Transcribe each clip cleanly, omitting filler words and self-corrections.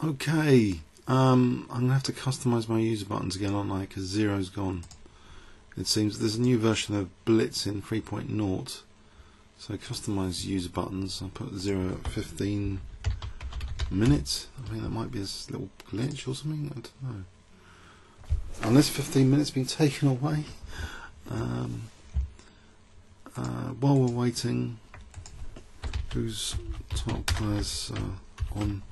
Okay, I'm going to have to customize my user buttons again, aren't I? Because 0's gone. It seems there's a new version of Blitz in 3.0. So customize user buttons. I'll put 0 at 15 minutes. I think that might be a little glitch or something. I don't know. Unless 15 minutes been taken away. While we're waiting, whose top players on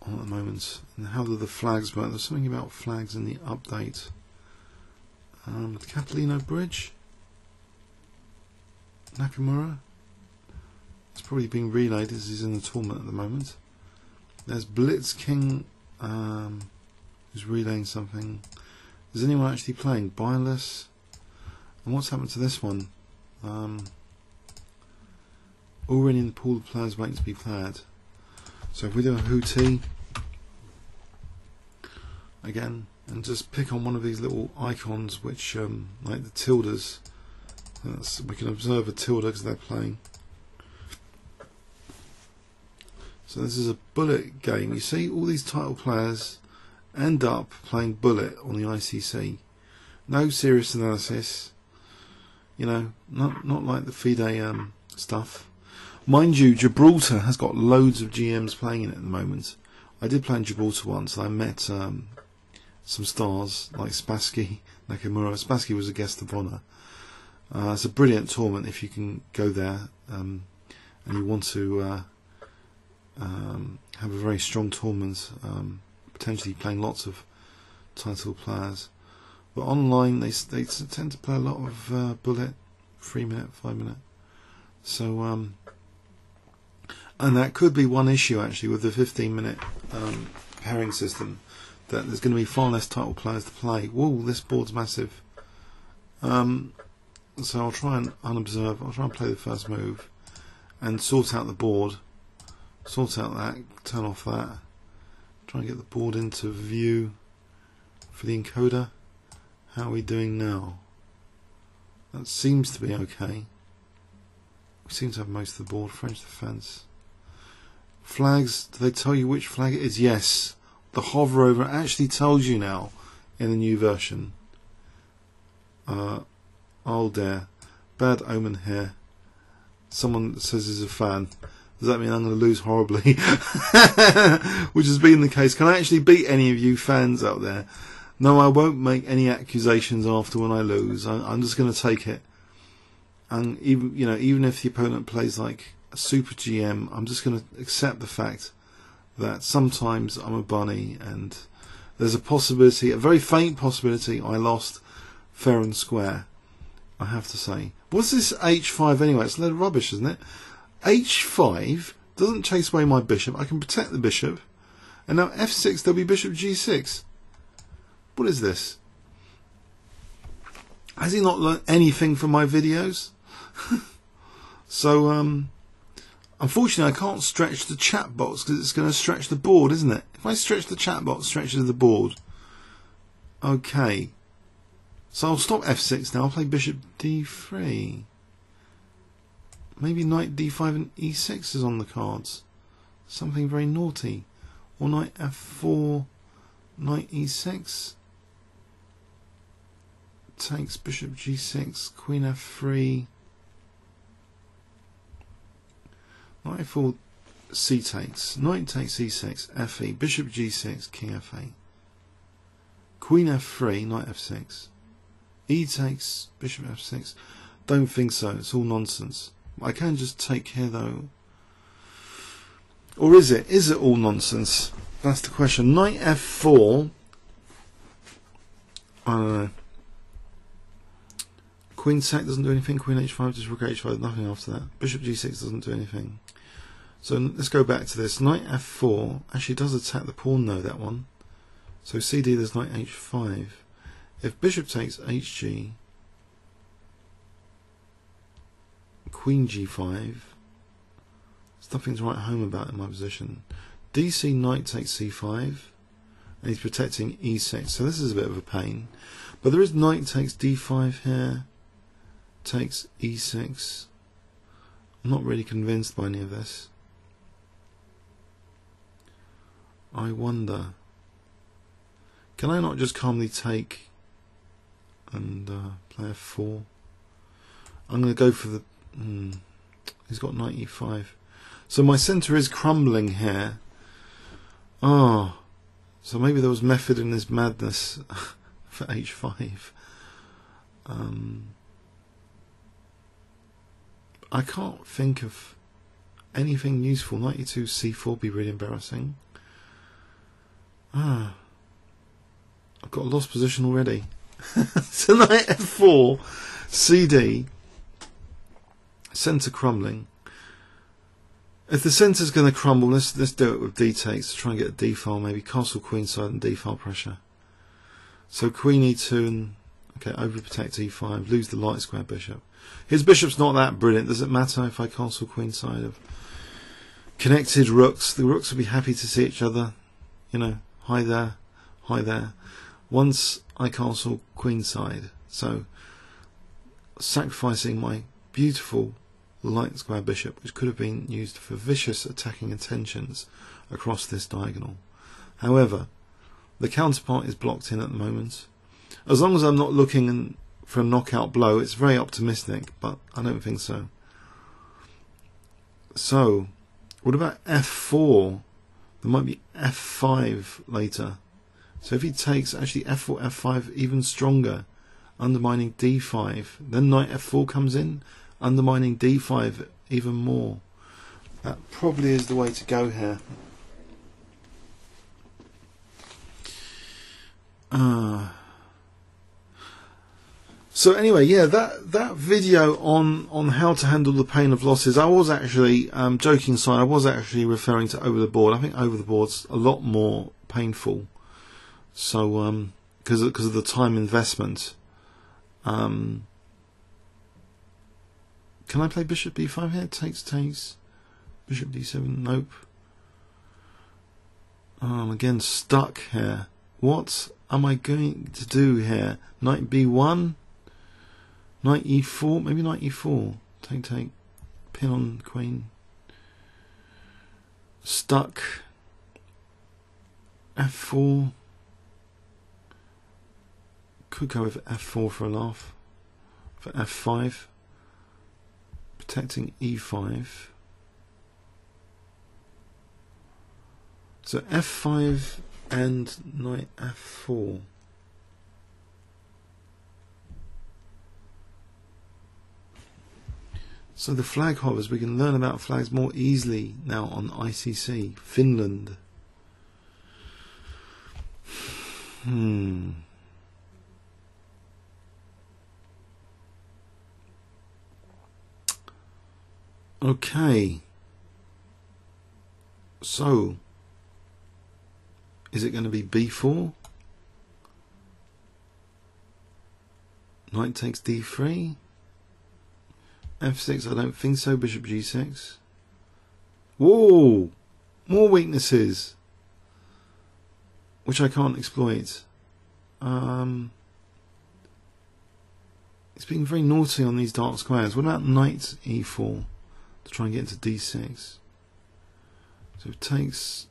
at the moment, and how do the flags work? There's something about flags in the update. The Catalino Bridge, Nakamura. It's probably being relayed as he's in the tournament at the moment. There's Blitz King, who's relaying something. Is anyone actually playing? Byless. And what's happened to this one? Already in the pool of players waiting to be played. So if we do a Hootie again, and just pick on one of these little icons, which like the tildes, we can observe a tilde because they're playing. So this is a bullet game. You see all these title players end up playing bullet on the ICC. No serious analysis, you know, not like the FIDE stuff. Mind you, Gibraltar has got loads of GMs playing in it at the moment. I did play in Gibraltar once, and I met some stars like Spassky, Nakamura. Spassky was a guest of honour. It's a brilliant tournament if you can go there and you want to have a very strong tournament, potentially playing lots of title players. But online they tend to play a lot of bullet, 3 minute, 5 minute. So and that could be one issue actually with the 15-minute pairing system, that there's going to be far less title players to play. Whoa, this board's massive. So I'll try and unobserve. I'll try and play the first move and sort out the board, sort out that, turn off that, try and get the board into view for the encoder. How are we doing now? That seems to be okay. We seem to have most of the board. French defence. Flags, do they tell you which flag it is? Yes. The hover over actually tells you now in the new version. Oh dear. Bad omen here. Someone says he's a fan. Does that mean I'm going to lose horribly? Which has been the case. Can I actually beat any of you fans out there? No, I won't make any accusations after when I lose. I'm just going to take it. And even if the opponent plays like a super GM, I'm just going to accept the fact that sometimes I'm a bunny, and there's a possibility, a very faint possibility, I lost fair and square, I have to say. What's this H5 anyway? It's a load of rubbish, isn't it? H5 doesn't chase away my bishop. I can protect the bishop. And now F6, there'll be bishop G6. What is this? Has he not learned anything from my videos? So, unfortunately, I can't stretch the chat box because it's going to stretch the board, isn't it? If I stretch the chat box, it stretches the board. Okay. So I'll stop F6 now. I'll play bishop D3. Maybe knight D5 and E6 is on the cards. Something very naughty. Or knight F4, knight E6. Takes bishop G6, queen F3. Knight F4, C takes. Knight takes E6, Fe. Bishop G6, king F8. Queen F3, knight F6. E takes, bishop F6. Don't think so. It's all nonsense. I can just take here though. Or is it? Is it all nonsense? That's the question. Knight F4. I don't know. Queen sack doesn't do anything. Queen H5, just rook H5, nothing after that. Bishop G6 doesn't do anything. So let's go back to this. Knight F4 actually does attack the pawn though, that one. So CD, there's knight H5. If bishop takes HG, Queen G5, there's nothing to write home about in my position. DC, knight takes C5, and he's protecting E6. So this is a bit of a pain. But there is knight takes D5 here, takes E6. I'm not really convinced by any of this. I wonder, can I not just calmly take and play F4? I'm going to go for the... he's got knight E5. So my centre is crumbling here. Oh, so maybe there was method in this madness for H5. I can't think of anything useful. Knight E2 C4 would be really embarrassing. I've got a lost position already. So knight F4, CD, centre crumbling. If the centre's going to crumble, let's do it with D takes to try and get a D file, maybe castle queenside and D file pressure. So queen E2 and okay, overprotect E5, lose the light square bishop. His bishop's not that brilliant. Does it matter if I castle queenside of connected rooks? The rooks will be happy to see each other. You know, hi there, hi there. Once I castle queenside, so sacrificing my beautiful light square bishop, which could have been used for vicious attacking intentions across this diagonal. However, the counterpart is blocked in at the moment. As long as I'm not looking for a knockout blow, it's very optimistic, but I don't think so. So, what about F4? There might be F5 later. So if he takes, actually F4, F5 even stronger, undermining D5. Then knight F4 comes in, undermining D5 even more. That probably is the way to go here. So anyway, yeah, that video on how to handle the pain of losses, I was actually, joking aside, I was actually referring to over the board. I think over the board's a lot more painful. So, because of the time investment. Can I play bishop B5 here? Takes. Bishop D7, nope. I'm again stuck here. What am I going to do here? Knight B1? Knight E4? Maybe knight E4. Take. Pin on queen. Stuck. F4. Could go with F4 for a laugh. For F5. Protecting E5. So F5 and knight F4. So the flag hovers, we can learn about flags more easily now on ICC. Finland. Okay. So, is it going to be B4? Knight takes D3. F6, I don't think so. Bishop G6. Whoa! More weaknesses, which I can't exploit. It's being very naughty on these dark squares. What about knight E4 to try and get into D6? So takes.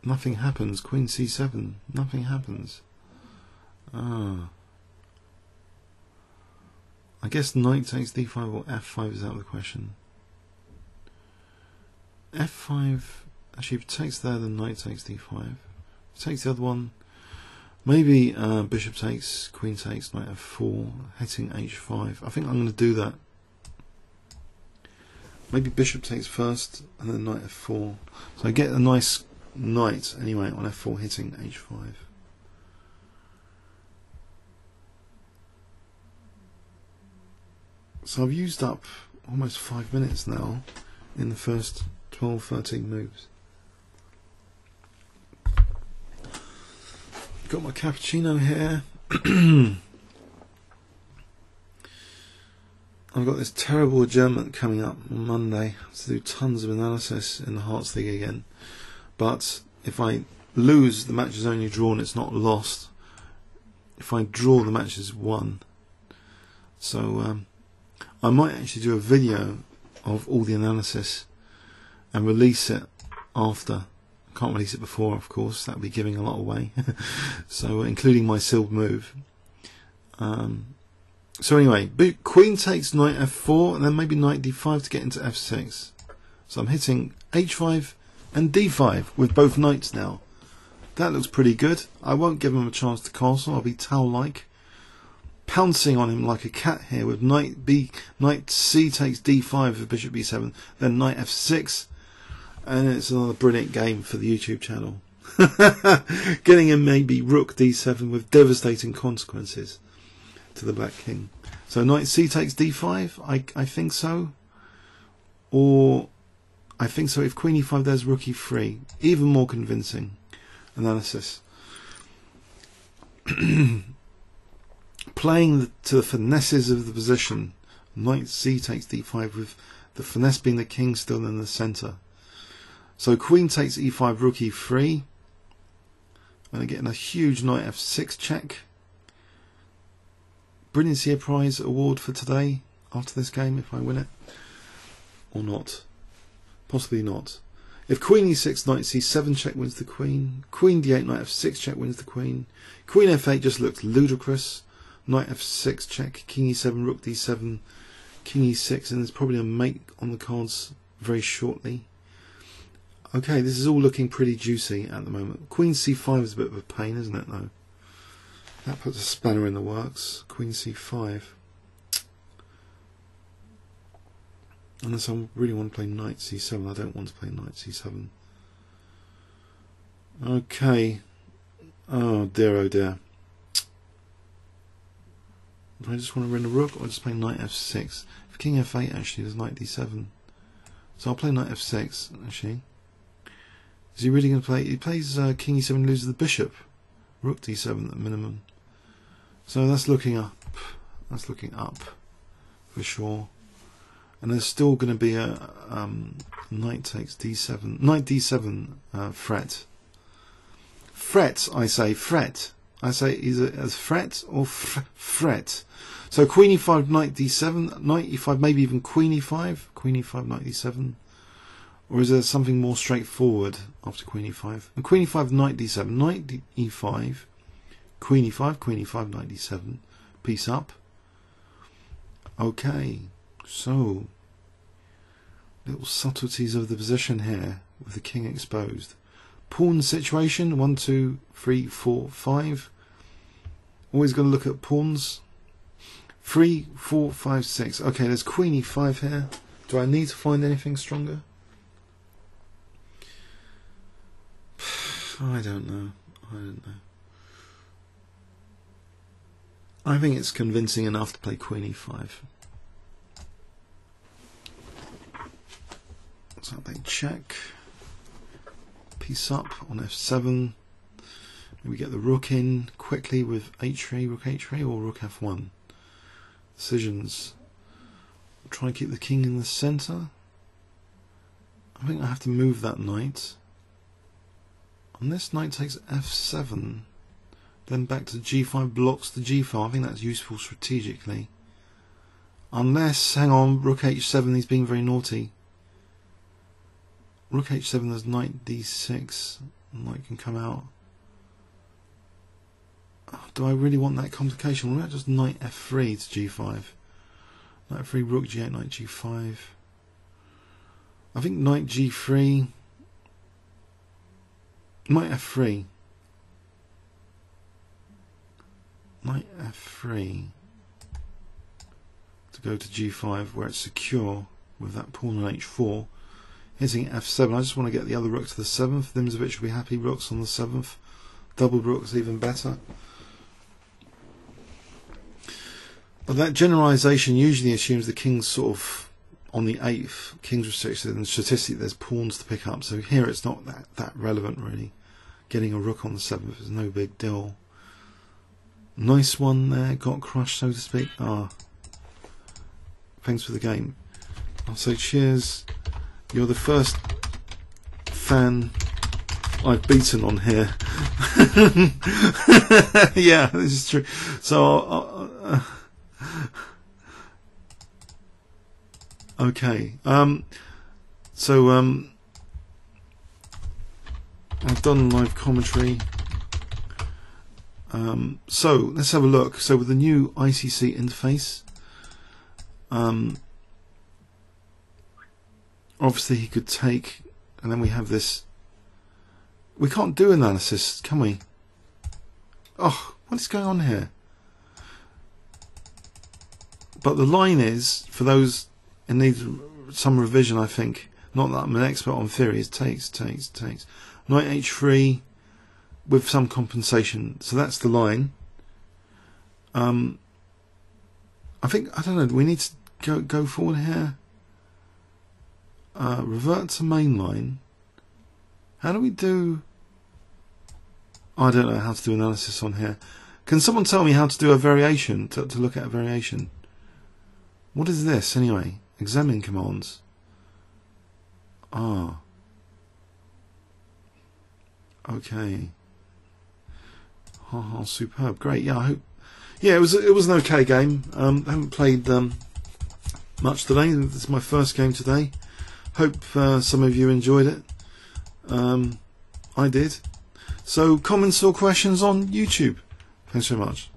Nothing happens. Queen C7. Nothing happens. I guess knight takes D5 or F5 is out of the question. F5, actually if it takes there, then knight takes D5. If it takes the other one, maybe bishop takes, queen takes, knight F4, hitting H5. I think I'm going to do that. Maybe bishop takes first, and then knight F4. So I get a nice knight anyway on F4 hitting H5. So I've used up almost 5 minutes now in the first 12-13 moves. Got my cappuccino here. I've got this terrible adjournment coming up on Monday. I have to do tons of analysis in the Hearts League again. But if I lose, the match is only drawn, it's not lost. If I draw, the match is won. So I might actually do a video of all the analysis and release it after. I can't release it before, of course, that would be giving a lot away. So including my sealed move. So anyway, queen takes knight f4 and then maybe knight d5 to get into f6. So I'm hitting h5 and d5 with both knights now. That looks pretty good. I won't give him a chance to castle. I'll be Tau-like, pouncing on him like a cat here with knight c takes d5 for bishop b7, then knight f6, and it's another brilliant game for the YouTube channel. Getting him maybe rook d7 with devastating consequences to the black king. So knight c takes d5, I think so. Or I think so if queen e5 there's rook e3. Even more convincing analysis. Playing to the finesses of the position. Knight c takes d5 with the finesse being the king still in the centre. So queen takes e5, rook e3. And getting a huge knight f6 check. Brilliancy Prize award for today after this game if I win it. Or not. Possibly not. If queen e6, knight c7 check wins the queen. Queen d8, knight f6 check wins the queen. Queen f8 just looks ludicrous. Knight f6 check, king e7, rook d7, king e6, and there's probably a mate on the cards very shortly. Okay, this is all looking pretty juicy at the moment. Queen c5 is a bit of a pain, isn't it, though? That puts a spanner in the works. Queen c5. Unless I really want to play knight c7. I don't want to play knight c7. Okay. Oh dear, oh dear. Do I just want to run a rook or just play knight f6? If king f8 actually, there's knight d7. So I'll play knight f6 actually. Is he really going to play? He plays king e7 and loses the bishop. Rook d7 at the minimum. So that's looking up. That's looking up for sure. And there's still going to be a knight takes d7. Knight d7 fret. Fret, I say, fret. I say either as fret or fret. So queen e5, knight d7, knight e5, maybe even queen e5. Queen e5, knight d7. Or is there something more straightforward after queen e5? And queen e5, knight d7, knight e5, queen e5, knight d7, piece up. Okay, so little subtleties of the position here with the king exposed. Pawn situation, 1, 2, 3, 4, 5. Always got to look at pawns. 3, 4, 5, 6. Okay, there's queen e5 here. Do I need to find anything stronger? I don't know. I don't know. I think it's convincing enough to play queen e5. So they check. Piece up on f7. We get the rook in quickly with h3, rook h3, or rook f1. Decisions. Try and keep the king in the centre. I think I have to move that knight. And this knight takes f7. Then back to g5 blocks the g5. I think that's useful strategically. Unless, hang on, rook h7, he's being very naughty. Rook h7, there's knight d6. Knight can come out. Do I really want that complication? What about just knight f3 to g5? Knight f3, rook g8, knight g5. I think knight g3. Knight f3. Knight f3 to go to g5 where it's secure with that pawn on h4. Hitting f7. I just want to get the other rook to the 7th. Dimzovich will be happy. Rooks on the 7th. Double rooks even better. But that generalisation usually assumes the king's sort of on the 8th. King's restricted, and statistically there's pawns to pick up. So here it's not that relevant really. Getting a rook on the 7th is no big deal. Nice one there. Got crushed, so to speak. Ah, thanks for the game. I'll say cheers. You're the first fan I've beaten on here. Yeah, this is true. So, okay. I've done live commentary. So let's have a look. So with the new ICC interface, obviously he could take, and then we have this. We can't do analysis, can we? Oh, what is going on here? But the line is, for those in need of some revision, I think, not that I'm an expert on theory, is takes. Knight h3 with some compensation. So that's the line. I think, I don't know, we need to go forward here. Revert to main line. How do we do... I don't know how to do analysis on here. Can someone tell me how to do a variation, to look at a variation? What is this anyway? Examine commands. Ah. Okay. Oh, superb. Great. Yeah, I hope. Yeah, it was an okay game. I haven't played much today. This is my first game today. Hope some of you enjoyed it. I did. So comments or questions on YouTube. Thanks very much.